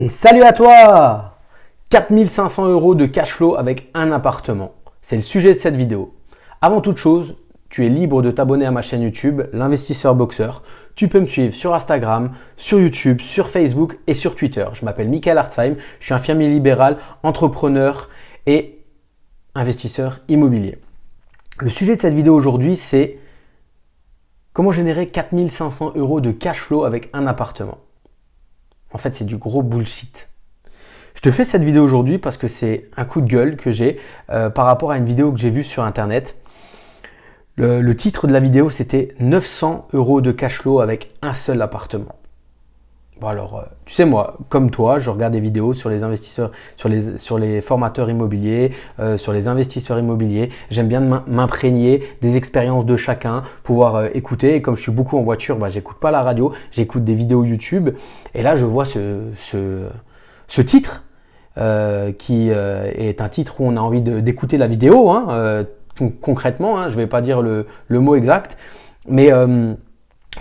Et salut à toi! 4500 € de cash flow avec un appartement. C'est le sujet de cette vidéo. Avant toute chose, tu es libre de t'abonner à ma chaîne YouTube, l'investisseur boxeur. Tu peux me suivre sur Instagram, sur YouTube, sur Facebook et sur Twitter. Je m'appelle Michael Hartzheim, je suis infirmier libéral, entrepreneur et investisseur immobilier. Le sujet de cette vidéo aujourd'hui, c'est comment générer 4500 € de cash flow avec un appartement. En fait, c'est du gros bullshit. Je te fais cette vidéo aujourd'hui parce que c'est un coup de gueule que j'ai par rapport à une vidéo que j'ai vue sur Internet. Le titre de la vidéo, c'était 900 € de cash flow avec un seul appartement. Bon alors, tu sais moi, comme toi, je regarde des vidéos sur les investisseurs, sur les formateurs immobiliers, sur les investisseurs immobiliers. J'aime bien m'imprégner des expériences de chacun, pouvoir écouter. Et comme je suis beaucoup en voiture, j'écoute pas la radio, j'écoute des vidéos YouTube. Et là, je vois ce titre qui est un titre où on a envie d'écouter la vidéo, concrètement. Je ne vais pas dire le mot exact, mais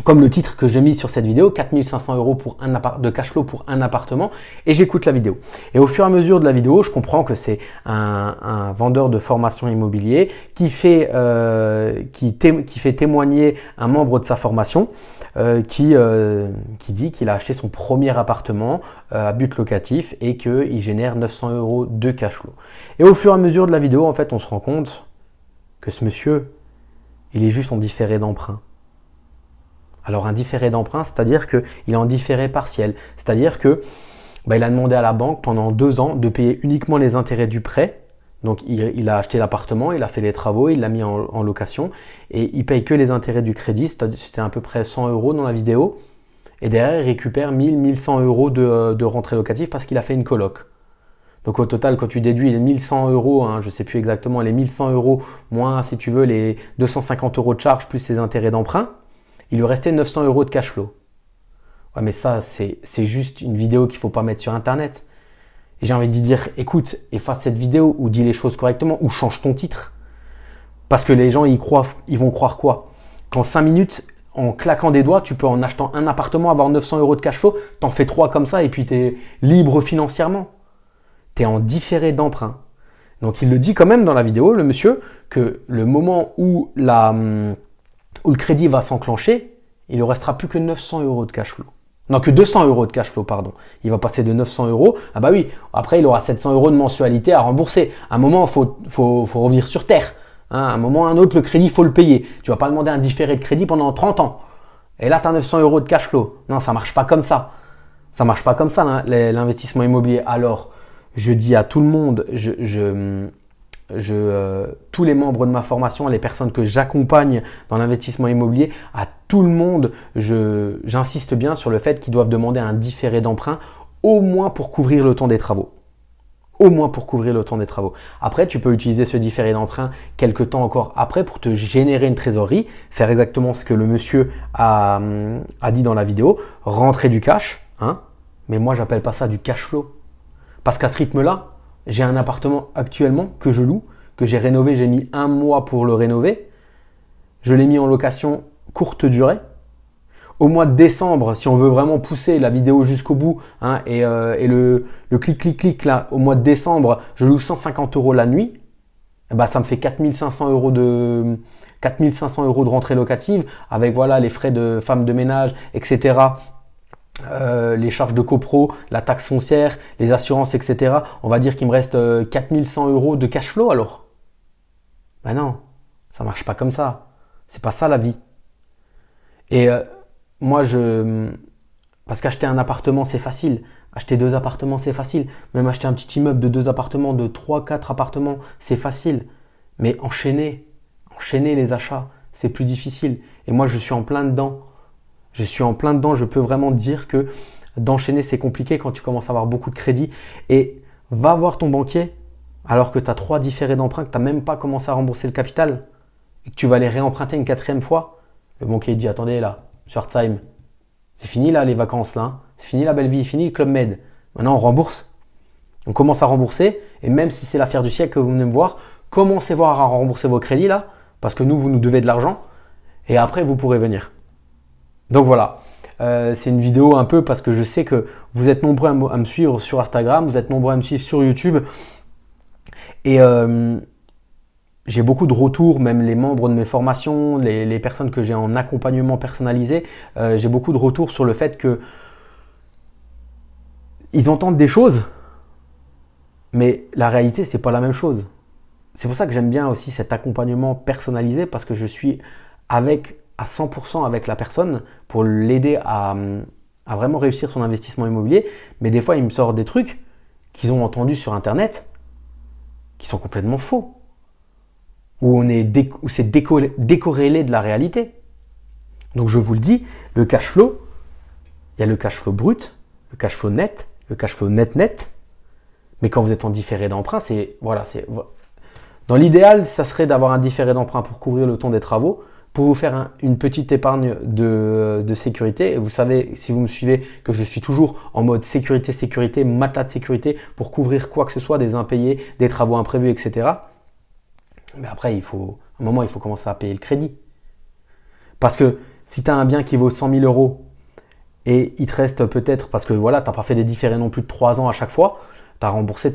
comme le titre que j'ai mis sur cette vidéo, 4500 € de cash flow pour un appartement, et j'écoute la vidéo. Et au fur et à mesure de la vidéo, je comprends que c'est un vendeur de formation immobilier qui fait témoigner un membre de sa formation qui dit qu'il a acheté son premier appartement à but locatif et qu'il génère 900 € de cash flow. Et au fur et à mesure de la vidéo, en fait, on se rend compte que ce monsieur, il est juste en différé d'emprunt. Alors un différé d'emprunt, c'est-à-dire qu'il est en différé partiel. C'est-à-dire que il a demandé à la banque pendant 2 ans de payer uniquement les intérêts du prêt. Donc il a acheté l'appartement, il a fait les travaux, il l'a mis en location et il paye que les intérêts du crédit. C'était à peu près 100 € dans la vidéo. Et derrière, il récupère 1000-1100 € de rentrée locative parce qu'il a fait une coloc. Donc au total, quand tu déduis les 1100 €, je ne sais plus exactement, les 1100 € moins, si tu veux, les 250 € de charge plus les intérêts d'emprunt, il lui restait 900 € de cash flow. Ouais, mais ça, c'est juste une vidéo qu'il ne faut pas mettre sur Internet. Et j'ai envie de dire, écoute, efface cette vidéo ou dis les choses correctement ou change ton titre. Parce que les gens, ils vont croire quoi? Qu'en 5 minutes, en claquant des doigts, tu peux en achetant un appartement avoir 900 € de cash flow, t'en fais 3 comme ça et puis tu es libre financièrement. Tu es en différé d'emprunt. Donc il le dit quand même dans la vidéo, le monsieur, que le moment où le crédit va s'enclencher, il ne restera plus que 900 € de cash flow. Non, que 200 € de cash flow, pardon. Il va passer de 900 €. Ah bah oui, après il aura 700 € de mensualité à rembourser. À un moment, il faut revenir sur terre. À un moment ou à un autre, le crédit, il faut le payer. Tu ne vas pas demander un différé de crédit pendant 30 ans. Et là, tu as 900 € de cash flow. Non, ça ne marche pas comme ça. Ça ne marche pas comme ça, l'investissement immobilier. Alors, je dis à tout le monde, tous les membres de ma formation, les personnes que j'accompagne dans l'investissement immobilier, à tout le monde, j'insiste bien sur le fait qu'ils doivent demander un différé d'emprunt au moins pour couvrir le temps des travaux. Au moins pour couvrir le temps des travaux. Après, tu peux utiliser ce différé d'emprunt quelques temps encore après pour te générer une trésorerie, faire exactement ce que le monsieur a dit dans la vidéo, rentrer du cash. Mais moi, j'appelle pas ça du cash flow. Parce qu'à ce rythme-là, j'ai un appartement actuellement que je loue, que j'ai rénové, j'ai mis 1 mois pour le rénover. Je l'ai mis en location courte durée. Au mois de décembre, si on veut vraiment pousser la vidéo jusqu'au bout, et le clic là, au mois de décembre, je loue 150 € la nuit, ça me fait 4500 € de rentrée locative, avec voilà, les frais de femme de ménage, etc. Les charges de copro, la taxe foncière, les assurances, etc. On va dire qu'il me reste 4100 € de cash flow alors. Ben non, ça marche pas comme ça. C'est pas ça la vie. Et moi, parce qu'acheter un appartement, c'est facile. Acheter 2 appartements, c'est facile. Même acheter un petit immeuble de 2 appartements, de 3-4 appartements, c'est facile. Mais enchaîner les achats, c'est plus difficile. Et moi, je suis en plein dedans. Je peux vraiment dire que d'enchaîner, c'est compliqué quand tu commences à avoir beaucoup de crédit. Et va voir ton banquier alors que tu as 3 différés d'emprunt, que tu n'as même pas commencé à rembourser le capital et que tu vas les réemprunter une 4e fois. Le banquier dit, attendez là, sur Hartzheim, c'est fini là les vacances là, c'est fini la belle vie, fini le Club Med. Maintenant on rembourse. On commence à rembourser et même si c'est l'affaire du siècle que vous venez me voir, commencez voir à rembourser vos crédits là parce que vous nous devez de l'argent et après vous pourrez venir. Donc voilà, c'est une vidéo un peu parce que je sais que vous êtes nombreux à me suivre sur Instagram, vous êtes nombreux à me suivre sur YouTube. Et j'ai beaucoup de retours, même les membres de mes formations, les personnes que j'ai en accompagnement personnalisé, j'ai beaucoup de retours sur le fait que ils entendent des choses, mais la réalité, c'est pas la même chose. C'est pour ça que j'aime bien aussi cet accompagnement personnalisé parce que je suis à 100% avec la personne pour l'aider à vraiment réussir son investissement immobilier. Mais des fois, il me sort des trucs qu'ils ont entendus sur Internet qui sont complètement faux. Où c'est décorrélé de la réalité. Donc je vous le dis, le cash flow, il y a le cash flow brut, le cash flow net, le cash flow net. Mais quand vous êtes en différé d'emprunt, dans l'idéal, ça serait d'avoir un différé d'emprunt pour couvrir le temps des travaux, pour vous faire une petite épargne de sécurité. Et vous savez, si vous me suivez, que je suis toujours en mode sécurité, matelas de sécurité pour couvrir quoi que ce soit, des impayés, des travaux imprévus, etc. Mais après, à un moment, il faut commencer à payer le crédit. Parce que si tu as un bien qui vaut 100 000 euros et il te reste peut-être, parce que voilà, tu n'as pas fait des différés non plus de 3 ans à chaque fois, tu as remboursé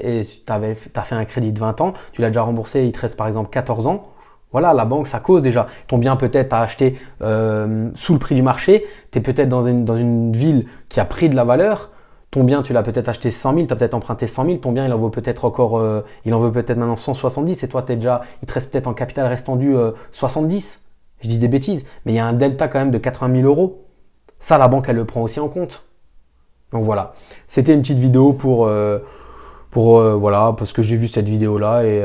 et tu as fait un crédit de 20 ans, tu l'as déjà remboursé et il te reste par exemple 14 ans. Voilà, la banque, ça cause déjà. Ton bien peut-être à acheter sous le prix du marché, tu es peut-être dans une ville qui a pris de la valeur. Ton bien, tu l'as peut-être acheté 100 000, tu as peut-être emprunté 100 000. Ton bien, il en veut peut-être maintenant 170. Et toi, il te reste peut-être en capital restendu 70. Je dis des bêtises, mais il y a un delta quand même de 80 000 euros. Ça, la banque, elle le prend aussi en compte. Donc voilà, c'était une petite vidéo voilà, parce que j'ai vu cette vidéo-là et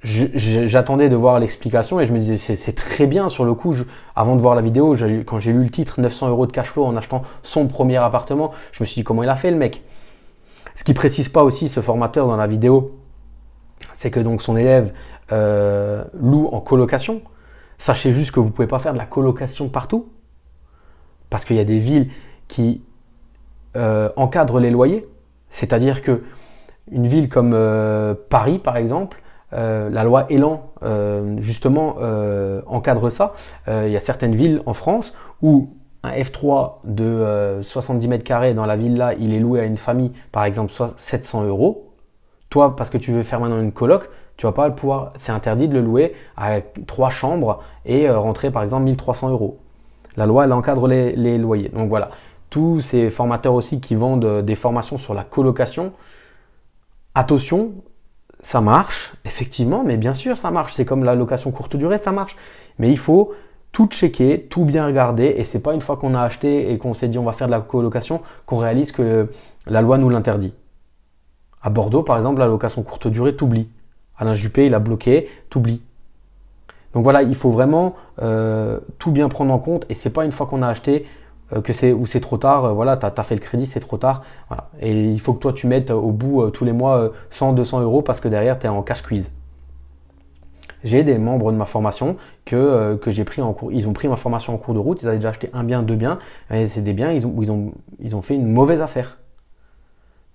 j'attendais de voir l'explication et je me disais c'est très bien sur le coup. Avant de voir la vidéo, quand j'ai lu le titre 900 euros de cash flow en achetant son premier appartement, je me suis dit comment il a fait le mec. Ce qui précise pas aussi ce formateur dans la vidéo, c'est que donc son élève loue en colocation. Sachez juste que vous pouvez pas faire de la colocation partout parce qu'il y a des villes qui encadrent les loyers. C'est-à-dire que une ville comme Paris par exemple, la loi Elan justement encadre ça. Il y a certaines villes en France où un F3 de 70 mètres carrés dans la ville-là, il est loué à une famille par exemple soit 700 euros. Toi, parce que tu veux faire maintenant une coloc, tu vas pas le pouvoir, c'est interdit de le louer à 3 chambres et rentrer par exemple 1300 euros. La loi, elle encadre les loyers. Donc voilà, tous ces formateurs aussi qui vendent des formations sur la colocation, attention, ça marche, effectivement, mais bien sûr ça marche. C'est comme la location courte durée, ça marche. Mais il faut tout checker, tout bien regarder. Et c'est pas une fois qu'on a acheté et qu'on s'est dit on va faire de la colocation qu'on réalise que la loi nous l'interdit. À Bordeaux, par exemple, la location courte durée, t'oublies. Alain Juppé, il a bloqué, t'oublies. Donc voilà, il faut vraiment tout bien prendre en compte. Et c'est pas une fois qu'on a acheté ou c'est trop tard, voilà, tu as fait le crédit, c'est trop tard. Voilà. Et il faut que toi tu mettes au bout tous les mois 100, 200 euros parce que derrière tu es en cash quiz. J'ai des membres de ma formation que j'ai pris en cours. Ils ont pris ma formation en cours de route, ils avaient déjà acheté un bien, 2 biens, et c'est des biens ils ont fait une mauvaise affaire.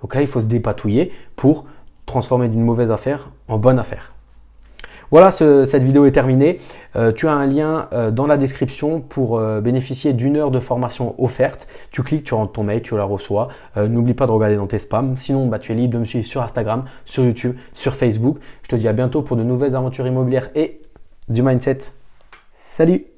Donc là, il faut se dépatouiller pour transformer d'une mauvaise affaire en bonne affaire. Voilà, cette vidéo est terminée. Tu as un lien dans la description pour bénéficier d'1 heure de formation offerte. Tu cliques, tu rentres ton mail, tu la reçois. N'oublie pas de regarder dans tes spams. Sinon, tu es libre de me suivre sur Instagram, sur YouTube, sur Facebook. Je te dis à bientôt pour de nouvelles aventures immobilières et du mindset. Salut!